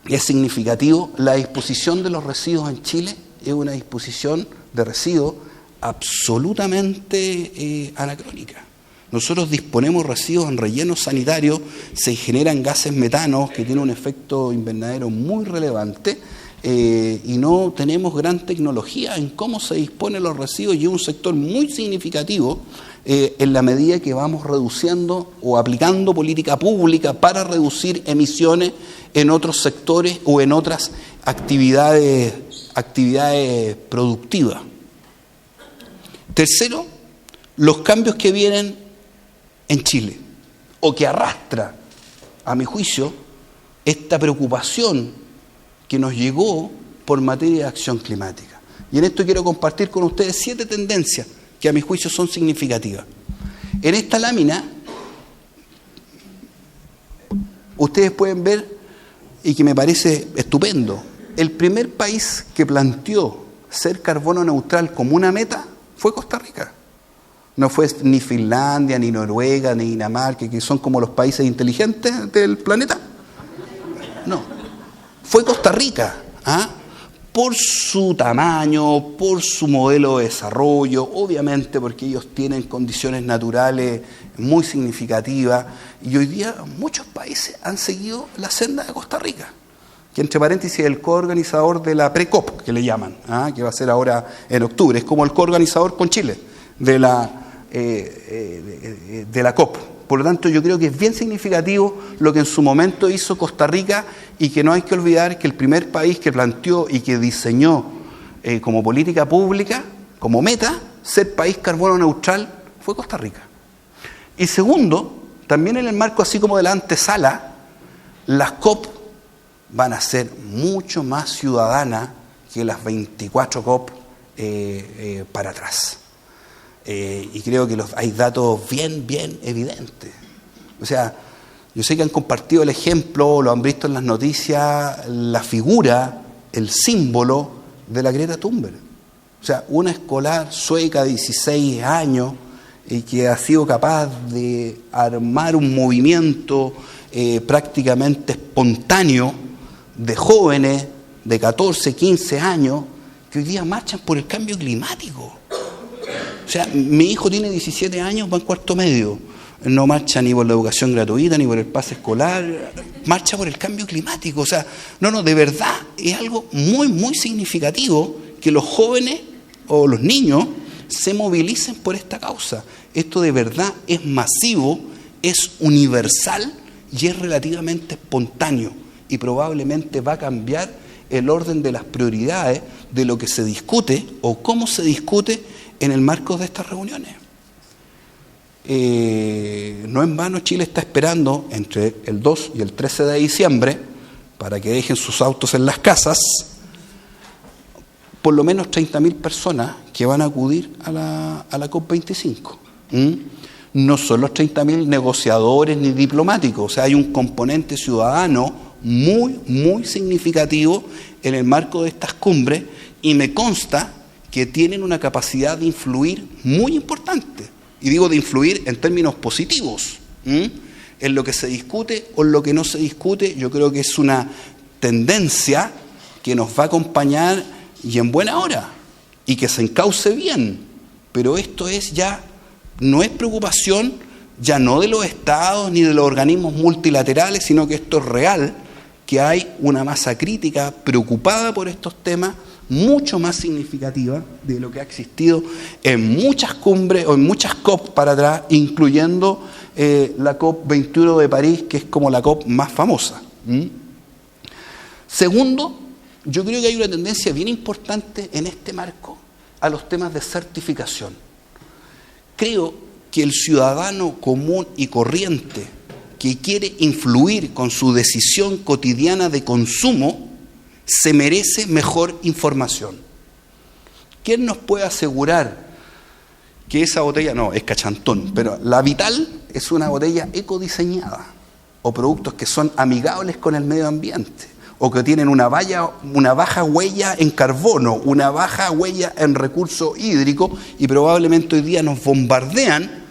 Speaker 1: es significativo, la disposición de los residuos en Chile es una disposición de residuos absolutamente anacrónica. Nosotros disponemos residuos en rellenos sanitarios, se generan gases metanos que tienen un efecto invernadero muy relevante y no tenemos gran tecnología en cómo se disponen los residuos y es un sector muy significativo en la medida que vamos reduciendo o aplicando política pública para reducir emisiones en otros sectores o en otras actividades productivas. Tercero, los cambios que vienen en Chile, o que arrastra, a mi juicio, esta preocupación que nos llegó por materia de acción climática. Y en esto quiero compartir con ustedes 7 tendencias que a mi juicio son significativas. En esta lámina, ustedes pueden ver, y que me parece estupendo, el primer país que planteó ser carbono neutral como una meta fue Costa Rica. No fue ni Finlandia, ni Noruega, ni Dinamarca, que son como los países inteligentes del planeta. No. Fue Costa Rica, por su tamaño, por su modelo de desarrollo, obviamente porque ellos tienen condiciones naturales muy significativas. Y hoy día muchos países han seguido la senda de Costa Rica, que entre paréntesis es el coorganizador de la pre-COP, que le llaman, que va a ser ahora en octubre. Es como el coorganizador con Chile de la COP. Por lo tanto, yo creo que es bien significativo lo que en su momento hizo Costa Rica y que no hay que olvidar que el primer país que planteó y que diseñó como política pública, como meta, ser país carbono neutral, fue Costa Rica. Y segundo, también en el marco así como de la antesala, las COP van a ser mucho más ciudadanas que las 24 COP para atrás. Y creo que hay datos bien evidentes. O sea, yo sé que han compartido el ejemplo, lo han visto en las noticias, la figura, el símbolo de la Greta Thunberg. O sea, una escolar sueca de 16 años y que ha sido capaz de armar un movimiento prácticamente espontáneo de jóvenes de 14, 15 años que hoy día marchan por el cambio climático. O sea, mi hijo tiene 17 años, va en cuarto medio. No marcha ni por la educación gratuita, ni por el pase escolar, marcha por el cambio climático. O sea, de verdad es algo muy significativo que los jóvenes o los niños se movilicen por esta causa. Esto de verdad es masivo, es universal y es relativamente espontáneo. Y probablemente va a cambiar el orden de las prioridades de lo que se discute o cómo se discute en el marco de estas reuniones. No en vano Chile está esperando entre el 2 y el 13 de diciembre para que dejen sus autos en las casas por lo menos 30.000 personas que van a acudir a la COP25. No son los 30.000 negociadores ni diplomáticos, o sea, hay un componente ciudadano muy, muy significativo en el marco de estas cumbres, y me consta que tienen una capacidad de influir muy importante. Y digo de influir en términos positivos, en lo que se discute o en lo que no se discute. Yo creo que es una tendencia que nos va a acompañar y en buena hora, y que se encauce bien. Pero esto no es preocupación ya no de los estados ni de los organismos multilaterales, sino que esto es real, que hay una masa crítica preocupada por estos temas, mucho más significativa de lo que ha existido en muchas cumbres o en muchas COP para atrás, incluyendo la COP21 de París, que es como la COP más famosa. Segundo, yo creo que hay una tendencia bien importante en este marco a los temas de certificación. Creo que el ciudadano común y corriente que quiere influir con su decisión cotidiana de consumo se merece mejor información. ¿Quién nos puede asegurar que esa botella, no, es cachantón, pero la Vital es una botella ecodiseñada, o productos que son amigables con el medio ambiente, o que tienen una baja huella en carbono, una baja huella en recurso hídrico, y probablemente hoy día nos bombardean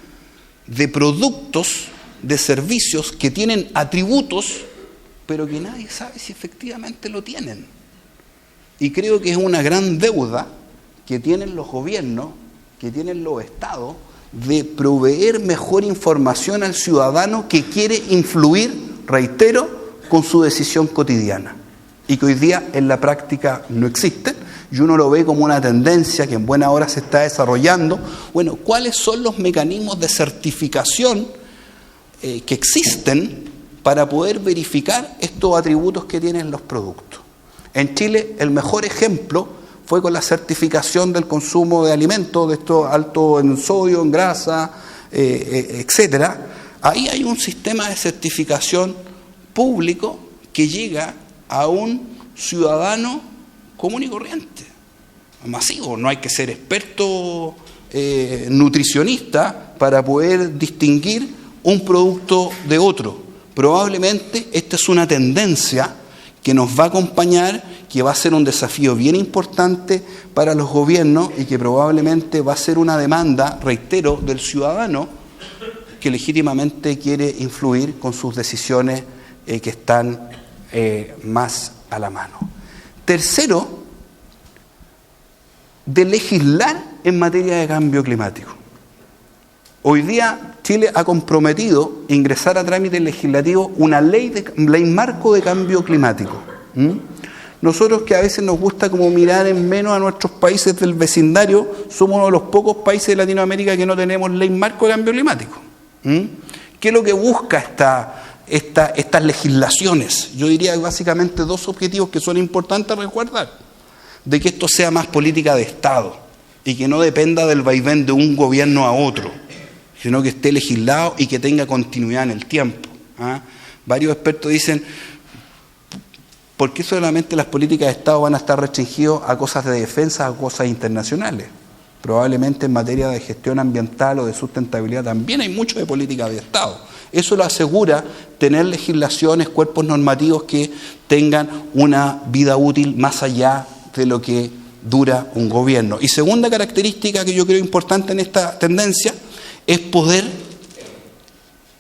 Speaker 1: de productos, de servicios que tienen atributos, pero que nadie sabe si efectivamente lo tienen? Y creo que es una gran deuda que tienen los gobiernos, que tienen los estados, de proveer mejor información al ciudadano que quiere influir, reitero, con su decisión cotidiana, y que hoy día en la práctica no existe, y uno lo ve como una tendencia que en buena hora se está desarrollando. Bueno, ¿cuáles son los mecanismos de certificación que existen para poder verificar estos atributos que tienen los productos? En Chile el mejor ejemplo fue con la certificación del consumo de alimentos, de estos altos en sodio, en grasa, etcétera. Ahí hay un sistema de certificación público que llega a un ciudadano común y corriente, masivo. No hay que ser experto nutricionista para poder distinguir un producto de otro. Probablemente esta es una tendencia que nos va a acompañar, que va a ser un desafío bien importante para los gobiernos, y que probablemente va a ser una demanda, reitero, del ciudadano que legítimamente quiere influir con sus decisiones que están más a la mano. Tercero, de legislar en materia de cambio climático. Hoy día Chile ha comprometido ingresar a trámite legislativo una ley marco de cambio climático. Nosotros, que a veces nos gusta como mirar en menos a nuestros países del vecindario, somos uno de los pocos países de Latinoamérica que no tenemos ley marco de cambio climático. ¿Qué es lo que busca estas legislaciones? Yo diría básicamente dos objetivos que son importantes recordar: de que esto sea más política de Estado y que no dependa del vaivén de un gobierno a otro, sino que esté legislado y que tenga continuidad en el tiempo. Varios expertos dicen: ¿por qué solamente las políticas de Estado van a estar restringidas a cosas de defensa, a cosas internacionales? Probablemente en materia de gestión ambiental o de sustentabilidad también hay mucho de política de Estado. Eso lo asegura tener legislaciones, cuerpos normativos que tengan una vida útil más allá de lo que dura un gobierno. Y segunda característica que yo creo importante en esta tendencia es poder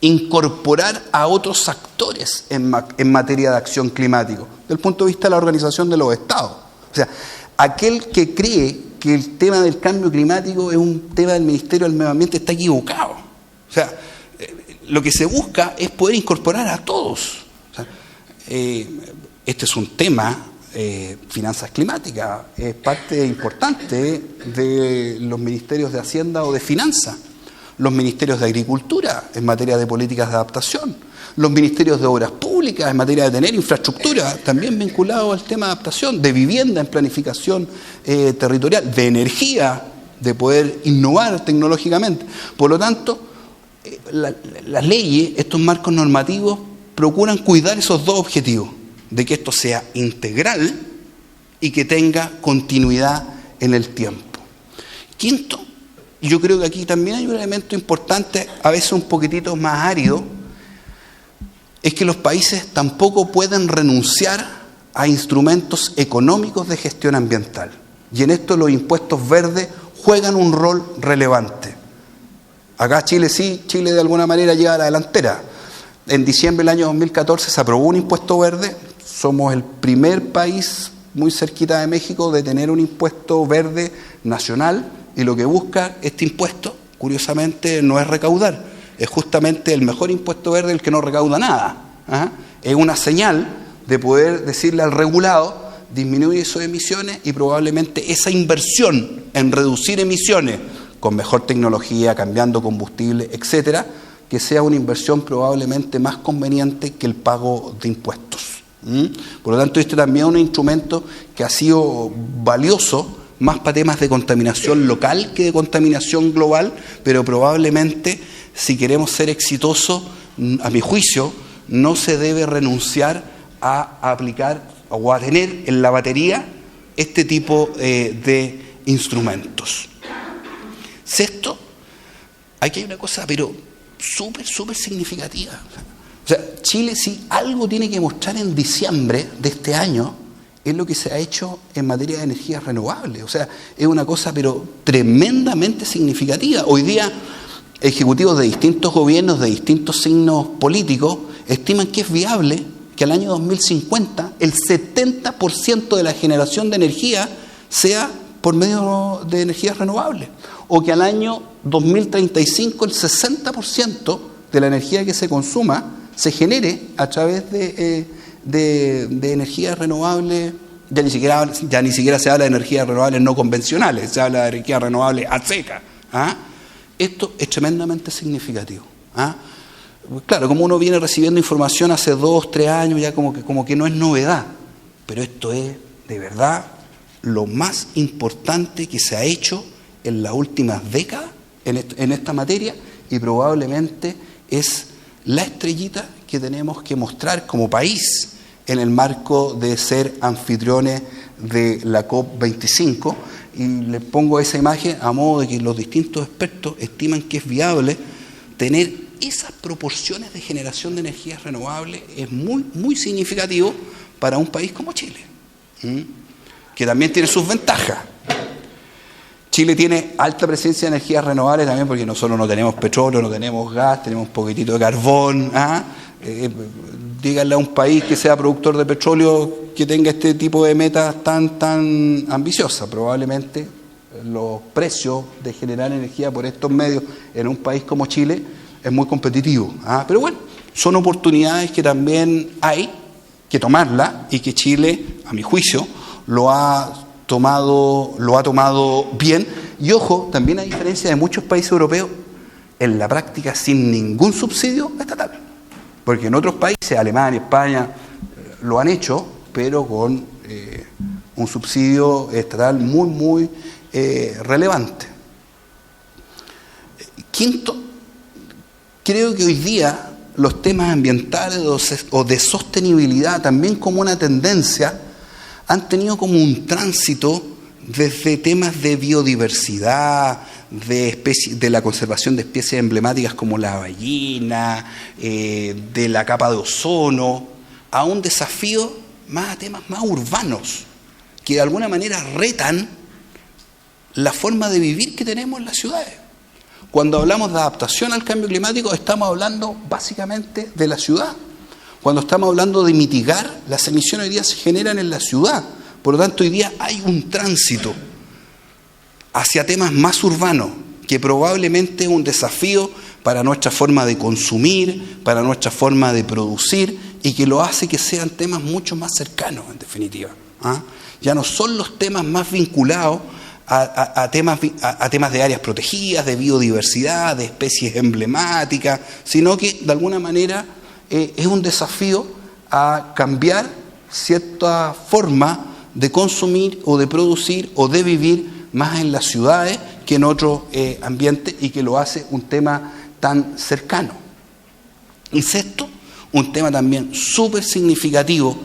Speaker 1: incorporar a otros actores en materia de acción climática, desde el punto de vista de la organización de los estados. O sea, aquel que cree que el tema del cambio climático es un tema del Ministerio del Medio Ambiente está equivocado. O sea, lo que se busca es poder incorporar a todos. O sea, este es un tema, finanzas climáticas, es parte importante de los ministerios de Hacienda o de Finanzas, los ministerios de Agricultura en materia de políticas de adaptación, los ministerios de Obras Públicas en materia de tener infraestructura, también vinculado al tema de adaptación, de vivienda en planificación territorial, de energía, de poder innovar tecnológicamente. Por lo tanto, las leyes, estos marcos normativos, procuran cuidar esos dos objetivos: de que esto sea integral y que tenga continuidad en el tiempo. Quinto, yo creo que aquí también hay un elemento importante, a veces un poquitito más árido, es que los países tampoco pueden renunciar a instrumentos económicos de gestión ambiental. Y en esto los impuestos verdes juegan un rol relevante. Acá Chile sí, Chile de alguna manera lleva a la delantera. En diciembre del año 2014 se aprobó un impuesto verde. Somos el primer país muy cerquita de México de tener un impuesto verde nacional, y lo que busca este impuesto, curiosamente, no es recaudar, es justamente el mejor impuesto verde, el que no recauda nada. Es una señal de poder decirle al regulado: disminuye sus emisiones, y probablemente esa inversión en reducir emisiones con mejor tecnología, cambiando combustible, etcétera, que sea una inversión probablemente más conveniente que el pago de impuestos. Por lo tanto, este también es un instrumento que ha sido valioso más para temas de contaminación local que de contaminación global, pero probablemente, si queremos ser exitosos, a mi juicio, no se debe renunciar a aplicar o a tener en la batería este tipo de instrumentos. Sexto, aquí hay una cosa, pero súper significativa. O sea, Chile, si algo tiene que mostrar en diciembre de este año, es lo que se ha hecho en materia de energías renovables. O sea, es una cosa pero tremendamente significativa. Hoy día, ejecutivos de distintos gobiernos, de distintos signos políticos, estiman que es viable que al año 2050 el 70% de la generación de energía sea por medio de energías renovables, o que al año 2035 el 60% de la energía que se consuma se genere a través de energías renovables. Ya ni siquiera se habla de energías renovables no convencionales, se habla de energías renovables a seca. Esto es tremendamente significativo. Claro, como uno viene recibiendo información hace 2, 3 años, ya como que no es novedad, pero esto es de verdad lo más importante que se ha hecho en las últimas décadas en esta materia, y probablemente es la estrellita que tenemos que mostrar como país en el marco de ser anfitriones de la COP25. Y les pongo esa imagen a modo de que los distintos expertos estiman que es viable tener esas proporciones de generación de energías renovables. Es muy significativo para un país como Chile, que también tiene sus ventajas. Chile tiene alta presencia de energías renovables también porque nosotros no tenemos petróleo, no tenemos gas, tenemos un poquitito de carbón. Díganle a un país que sea productor de petróleo que tenga este tipo de metas tan ambiciosas. Probablemente los precios de generar energía por estos medios en un país como Chile es muy competitivo. Pero bueno, son oportunidades que también hay que tomarlas, y que Chile, a mi juicio, lo ha tomado bien. Y ojo, también a diferencia de muchos países europeos, en la práctica sin ningún subsidio estatal. Porque en otros países, Alemania, España, lo han hecho, pero con un subsidio estatal muy relevante. Quinto, creo que hoy día los temas ambientales o de sostenibilidad, también como una tendencia, han tenido como un tránsito desde temas de biodiversidad, de la conservación de especies emblemáticas como la ballena, de la capa de ozono, a un desafío más a temas más urbanos, que de alguna manera retan la forma de vivir que tenemos en las ciudades. Cuando hablamos de adaptación al cambio climático, estamos hablando básicamente de la ciudad. Cuando estamos hablando de mitigar, las emisiones hoy día se generan en la ciudad. Por lo tanto, hoy día hay un tránsito hacia temas más urbanos, que probablemente es un desafío para nuestra forma de consumir, para nuestra forma de producir, y que lo hace que sean temas mucho más cercanos, en definitiva. Ya no son los temas más vinculados a temas de áreas protegidas, de biodiversidad, de especies emblemáticas, sino que de alguna manera es un desafío a cambiar cierta forma de consumir o de producir o de vivir más en las ciudades que en otros ambientes, y que lo hace un tema tan cercano. Y sexto, un tema también súper significativo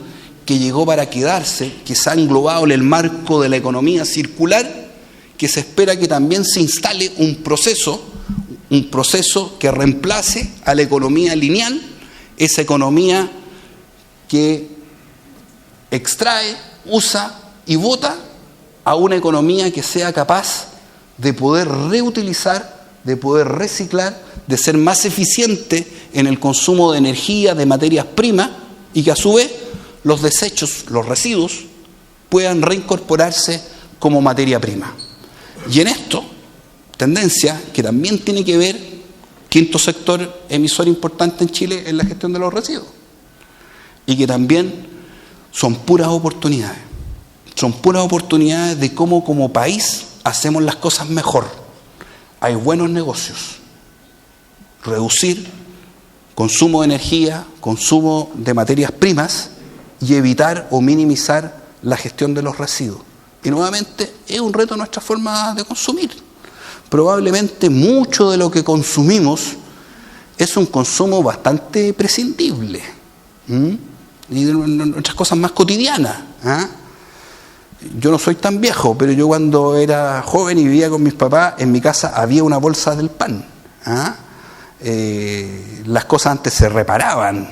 Speaker 1: que llegó para quedarse, que se ha englobado en el marco de la economía circular, que se espera que también se instale un proceso que reemplace a la economía lineal, esa economía que extrae, usa y bota, a una economía que sea capaz de poder reutilizar, de poder reciclar, de ser más eficiente en el consumo de energía, de materias primas, y que a su vez los desechos, los residuos, puedan reincorporarse como materia prima. Y en esto, tendencia que también tiene que ver, quinto sector emisor importante en Chile en la gestión de los residuos, y que también son puras oportunidades. Son puras oportunidades de cómo como país hacemos las cosas mejor. Hay buenos negocios. Reducir consumo de energía, consumo de materias primas y evitar o minimizar la gestión de los residuos. Y nuevamente es un reto nuestra forma de consumir. Probablemente mucho de lo que consumimos es un consumo bastante prescindible. Y de otras cosas más cotidianas. Yo no soy tan viejo, pero yo cuando era joven y vivía con mis papás, en mi casa había una bolsa del pan. Las cosas antes se reparaban.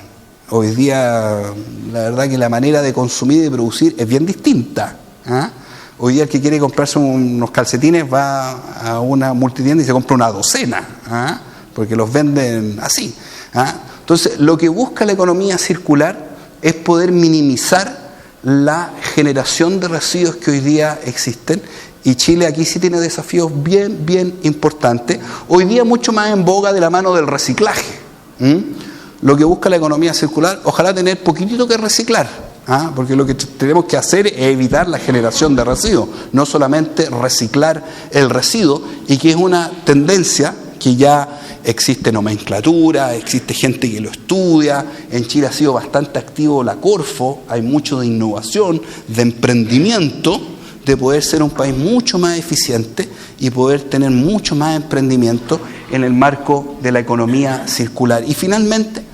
Speaker 1: Hoy día, la verdad que la manera de consumir y de producir es bien distinta. Hoy día el que quiere comprarse unos calcetines va a una multitienda y se compra una docena, porque los venden así. Entonces, lo que busca la economía circular es poder minimizar la generación de residuos que hoy día existen, y Chile aquí sí tiene desafíos bien importantes, hoy día mucho más en boga de la mano del reciclaje. Lo que busca la economía circular, ojalá tener poquitito que reciclar, porque lo que tenemos que hacer es evitar la generación de residuos, no solamente reciclar el residuo, y que es una tendencia que ya existe nomenclatura, existe gente que lo estudia. En Chile ha sido bastante activo la Corfo, hay mucho de innovación, de emprendimiento, de poder ser un país mucho más eficiente y poder tener mucho más emprendimiento en el marco de la economía circular. Y finalmente,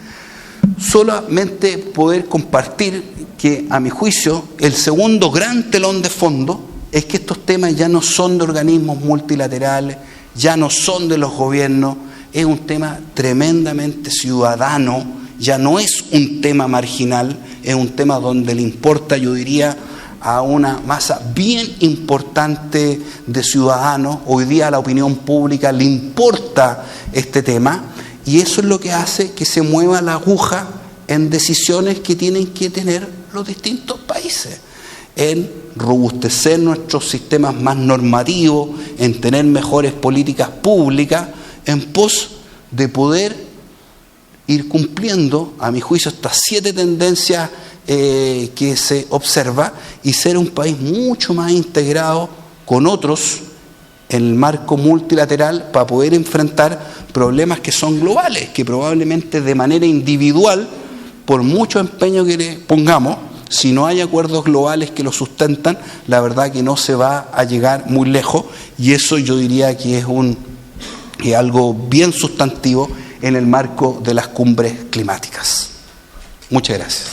Speaker 1: solamente poder compartir que, a mi juicio, el segundo gran telón de fondo es que estos temas ya no son de organismos multilaterales, ya no son de los gobiernos, es un tema tremendamente ciudadano, ya no es un tema marginal, es un tema donde le importa, yo diría, a una masa bien importante de ciudadanos. Hoy día a la opinión pública le importa este tema, y eso es lo que hace que se mueva la aguja en decisiones que tienen que tener los distintos países, en robustecer nuestros sistemas más normativos, en tener mejores políticas públicas, en pos de poder ir cumpliendo, a mi juicio, estas 7 tendencias que se observa, y ser un país mucho más integrado con otros en el marco multilateral para poder enfrentar problemas que son globales, que probablemente de manera individual, por mucho empeño que le pongamos, si no hay acuerdos globales que lo sustentan, la verdad que no se va a llegar muy lejos, y eso yo diría que es algo bien sustantivo en el marco de las cumbres climáticas. Muchas gracias.